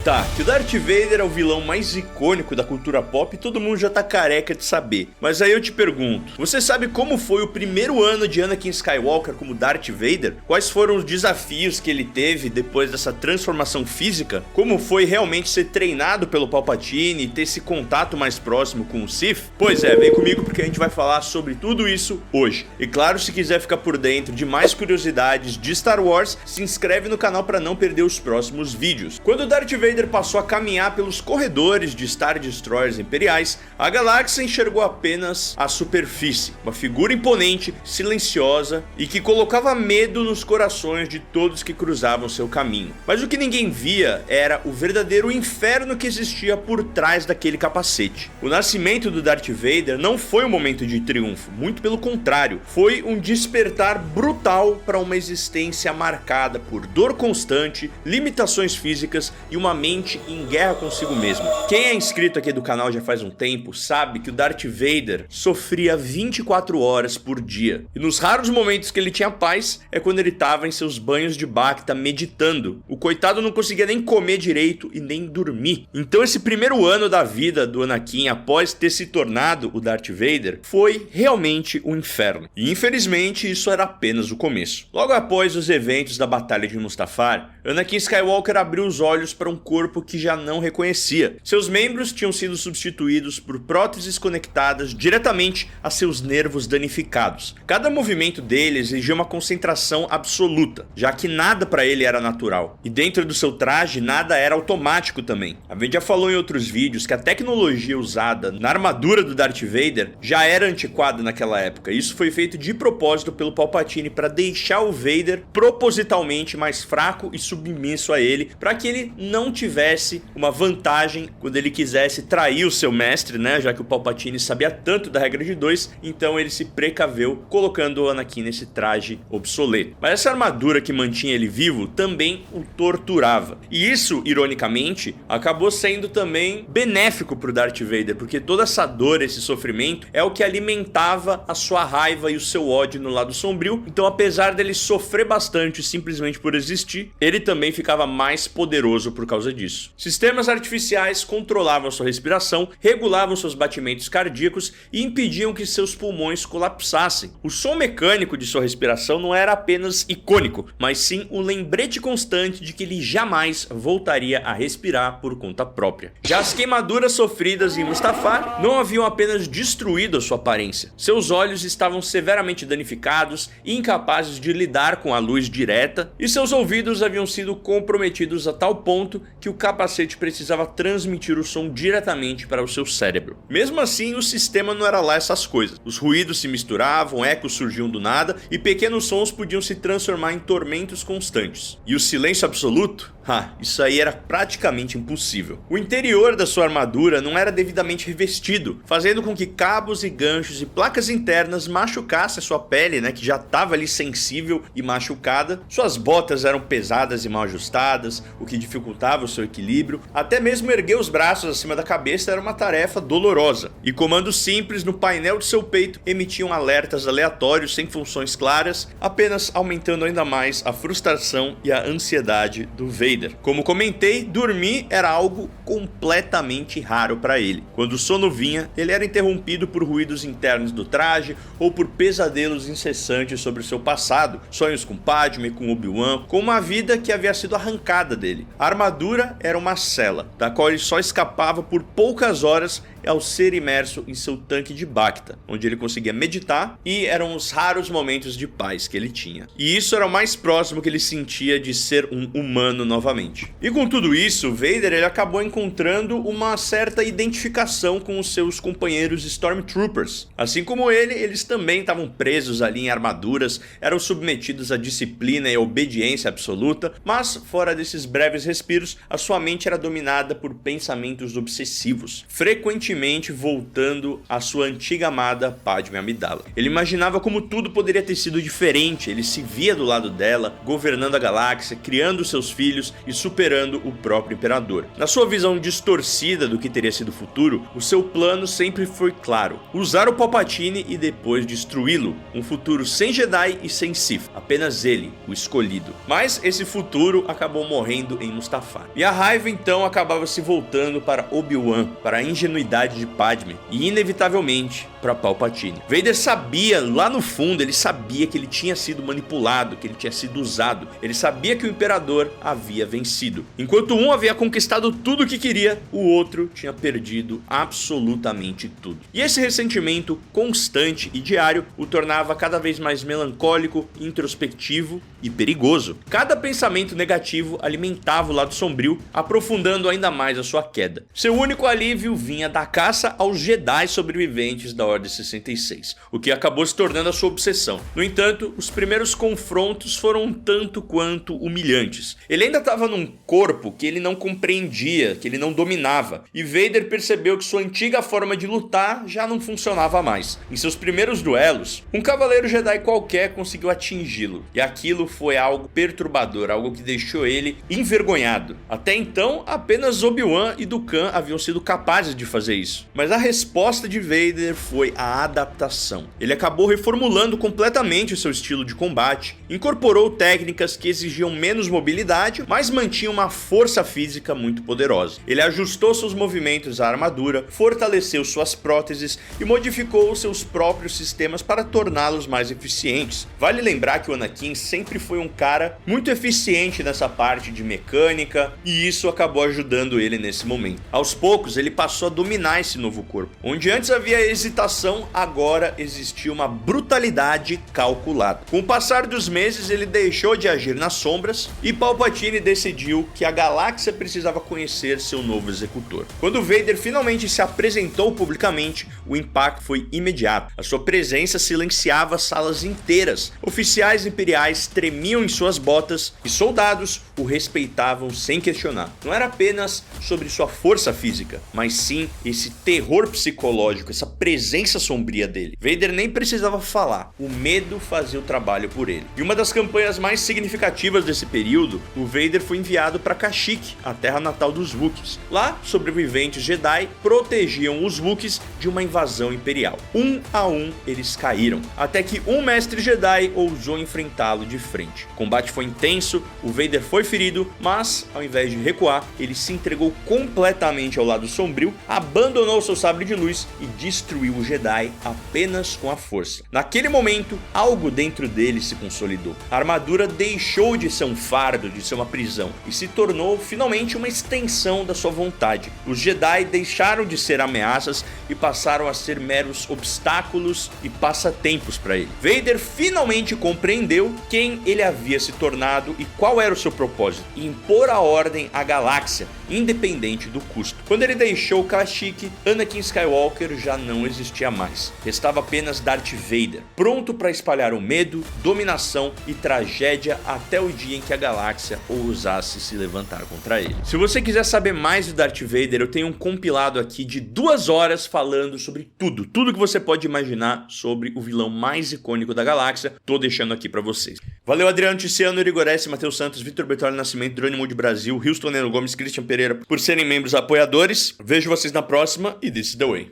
Tá, que o Darth Vader é o vilão mais icônico da cultura pop, todo mundo já tá careca de saber. Mas aí eu te pergunto, você sabe como foi o primeiro ano de Anakin Skywalker como Darth Vader? Quais foram os desafios que ele teve depois dessa transformação física? Como foi realmente ser treinado pelo Palpatine e ter esse contato mais próximo com o Sith? Pois é, vem comigo porque a gente vai falar sobre tudo isso hoje. E claro, se quiser ficar por dentro de mais curiosidades de Star Wars, se inscreve no canal para não perder os próximos vídeos. Quando o Darth Vader passou a caminhar pelos corredores de Star Destroyers imperiais, a galáxia enxergou apenas a superfície, uma figura imponente, silenciosa e que colocava medo nos corações de todos que cruzavam seu caminho. Mas o que ninguém via era o verdadeiro inferno que existia por trás daquele capacete. O nascimento do Darth Vader não foi um momento de triunfo, muito pelo contrário, foi um despertar brutal para uma existência marcada por dor constante, limitações físicas e uma mente em guerra consigo mesmo. Quem é inscrito aqui do canal já faz um tempo sabe que o Darth Vader sofria 24 horas por dia. E nos raros momentos que ele tinha paz é quando ele estava em seus banhos de Bacta meditando. O coitado não conseguia nem comer direito e nem dormir. Então esse primeiro ano da vida do Anakin após ter se tornado o Darth Vader foi realmente um inferno. E infelizmente isso era apenas o começo. Logo após os eventos da Batalha de Mustafar, Anakin Skywalker abriu os olhos para um corpo que já não reconhecia. Seus membros tinham sido substituídos por próteses conectadas diretamente a seus nervos danificados. Cada movimento dele exigia uma concentração absoluta, já que nada para ele era natural. E dentro do seu traje nada era automático também. A gente já falou em outros vídeos que a tecnologia usada na armadura do Darth Vader já era antiquada naquela época. Isso foi feito de propósito pelo Palpatine para deixar o Vader propositalmente mais fraco e submisso a ele, para que ele não tivesse uma vantagem quando ele quisesse trair o seu mestre, né? Já que o Palpatine sabia tanto da regra de 2, então ele se precaveu colocando o Anakin nesse traje obsoleto. Mas essa armadura que mantinha ele vivo também o torturava. E isso, ironicamente, acabou sendo também benéfico para o Darth Vader, porque toda essa dor, esse sofrimento, é o que alimentava a sua raiva e o seu ódio no lado sombrio. Então, apesar dele sofrer bastante simplesmente por existir, ele também ficava mais poderoso por causa disso. Sistemas artificiais controlavam sua respiração, regulavam seus batimentos cardíacos e impediam que seus pulmões colapsassem. O som mecânico de sua respiração não era apenas icônico, mas sim um lembrete constante de que ele jamais voltaria a respirar por conta própria. Já as queimaduras sofridas em Mustafar não haviam apenas destruído a sua aparência. Seus olhos estavam severamente danificados e incapazes de lidar com a luz direta, e seus ouvidos haviam sido comprometidos a tal ponto que o capacete precisava transmitir o som diretamente para o seu cérebro. Mesmo assim, o sistema não era lá essas coisas. Os ruídos se misturavam, ecos surgiam do nada e pequenos sons podiam se transformar em tormentos constantes. E o silêncio absoluto? Isso aí era praticamente impossível. O interior da sua armadura não era devidamente revestido, fazendo com que cabos e ganchos e placas internas machucassem a sua pele, né, que já estava ali sensível e machucada. Suas botas eram pesadas e mal ajustadas, o que dificultava o seu equilíbrio. Até mesmo erguer os braços acima da cabeça era uma tarefa dolorosa. E comandos simples no painel de seu peito emitiam alertas aleatórios sem funções claras, apenas aumentando ainda mais a frustração e a ansiedade do Vader. Como comentei, dormir era algo completamente raro para ele. Quando o sono vinha, ele era interrompido por ruídos internos do traje ou por pesadelos incessantes sobre o seu passado, sonhos com Padme, com Obi-Wan, com uma vida que havia sido arrancada dele. A armadura era uma cela, da qual ele só escapava por poucas horas ao ser imerso em seu tanque de Bacta, onde ele conseguia meditar, e eram os raros momentos de paz que ele tinha. E isso era o mais próximo que ele sentia de ser um humano novamente. E com tudo isso, Vader ele acabou encontrando uma certa identificação com os seus companheiros Stormtroopers. Assim como ele, eles também estavam presos ali em armaduras, eram submetidos à disciplina e à obediência absoluta, mas fora desses breves respiros, a sua mente era dominada por pensamentos obsessivos. Frequentemente constantemente voltando à sua antiga amada Padme Amidala. Ele imaginava como tudo poderia ter sido diferente, ele se via do lado dela, governando a galáxia, criando seus filhos e superando o próprio Imperador. Na sua visão distorcida do que teria sido o futuro, o seu plano sempre foi claro: usar o Palpatine e depois destruí-lo. Um futuro sem Jedi e sem Sith, apenas ele, o escolhido. Mas esse futuro acabou morrendo em Mustafar. E a raiva então acabava se voltando para Obi-Wan, para a ingenuidade de Padme e inevitavelmente para Palpatine. Vader sabia, lá no fundo, ele sabia que ele tinha sido manipulado, que ele tinha sido usado. Ele sabia que o Imperador havia vencido. Enquanto um havia conquistado tudo o que queria, o outro tinha perdido absolutamente tudo. E esse ressentimento constante e diário o tornava cada vez mais melancólico, introspectivo e perigoso. Cada pensamento negativo alimentava o lado sombrio, aprofundando ainda mais a sua queda. Seu único alívio vinha da caça aos Jedi sobreviventes da Ordem 66, o que acabou se tornando a sua obsessão. No entanto, os primeiros confrontos foram um tanto quanto humilhantes. Ele ainda estava num corpo que ele não compreendia, que ele não dominava, e Vader percebeu que sua antiga forma de lutar já não funcionava mais. Em seus primeiros duelos, um cavaleiro Jedi qualquer conseguiu atingi-lo, e aquilo foi algo perturbador, algo que deixou ele envergonhado. Até então, apenas Obi-Wan e Dukan haviam sido capazes de fazer isso. Mas a resposta de Vader foi a adaptação. Ele acabou reformulando completamente o seu estilo de combate, incorporou técnicas que exigiam menos mobilidade, mas mantinham uma força física muito poderosa. Ele ajustou seus movimentos à armadura, fortaleceu suas próteses e modificou seus próprios sistemas para torná-los mais eficientes. Vale lembrar que o Anakin sempre foi um cara muito eficiente nessa parte de mecânica, e isso acabou ajudando ele nesse momento. Aos poucos, ele passou a dominar esse novo corpo. Onde antes havia hesitação, agora existia uma brutalidade calculada. Com o passar dos meses, ele deixou de agir nas sombras e Palpatine decidiu que a galáxia precisava conhecer seu novo executor. Quando Vader finalmente se apresentou publicamente, o impacto foi imediato. A sua presença silenciava salas inteiras. Oficiais imperiais tremiam em suas botas e soldados o respeitavam sem questionar. Não era apenas sobre sua força física, mas sim esse terror psicológico, essa presença sombria dele. Vader nem precisava falar, o medo fazia o trabalho por ele. E uma das campanhas mais significativas desse período, o Vader foi enviado para Kashyyyk, a terra natal dos Wookiees. Lá, sobreviventes Jedi protegiam os Wookiees de uma invasão imperial. Um a um, eles caíram, até que um mestre Jedi ousou enfrentá-lo de frente. O combate foi intenso, o Vader foi ferido, mas, ao invés de recuar, ele se entregou completamente ao lado sombrio, abandonou seu sabre de luz e destruiu o Jedi apenas com a força. Naquele momento, algo dentro dele se consolidou. A armadura deixou de ser um fardo, de ser uma prisão, e se tornou finalmente uma extensão da sua vontade. Os Jedi deixaram de ser ameaças e passaram a ser meros obstáculos e passatempos para ele. Vader finalmente compreendeu quem ele havia se tornado e qual era o seu propósito: impor a ordem à galáxia, independente do custo. Quando ele deixou Kashyyyk, Anakin Skywalker já não existia mais. Restava apenas Darth Vader, pronto para espalhar o medo, dominação e tragédia até o dia em que a galáxia ousasse se levantar contra ele. Se você quiser saber mais do Darth Vader, eu tenho um compilado aqui de 2 horas falando sobre tudo que você pode imaginar sobre o vilão mais icônico da galáxia. Tô deixando aqui pra vocês. Valeu, Adriano Ticiano, Igor S, Matheus Santos, Vitor Bertoli Nascimento, Drone Mood Brasil, Houston Neno Gomes, Christian Pereira por serem membros apoiadores. Vejo vocês na próxima e this is the way.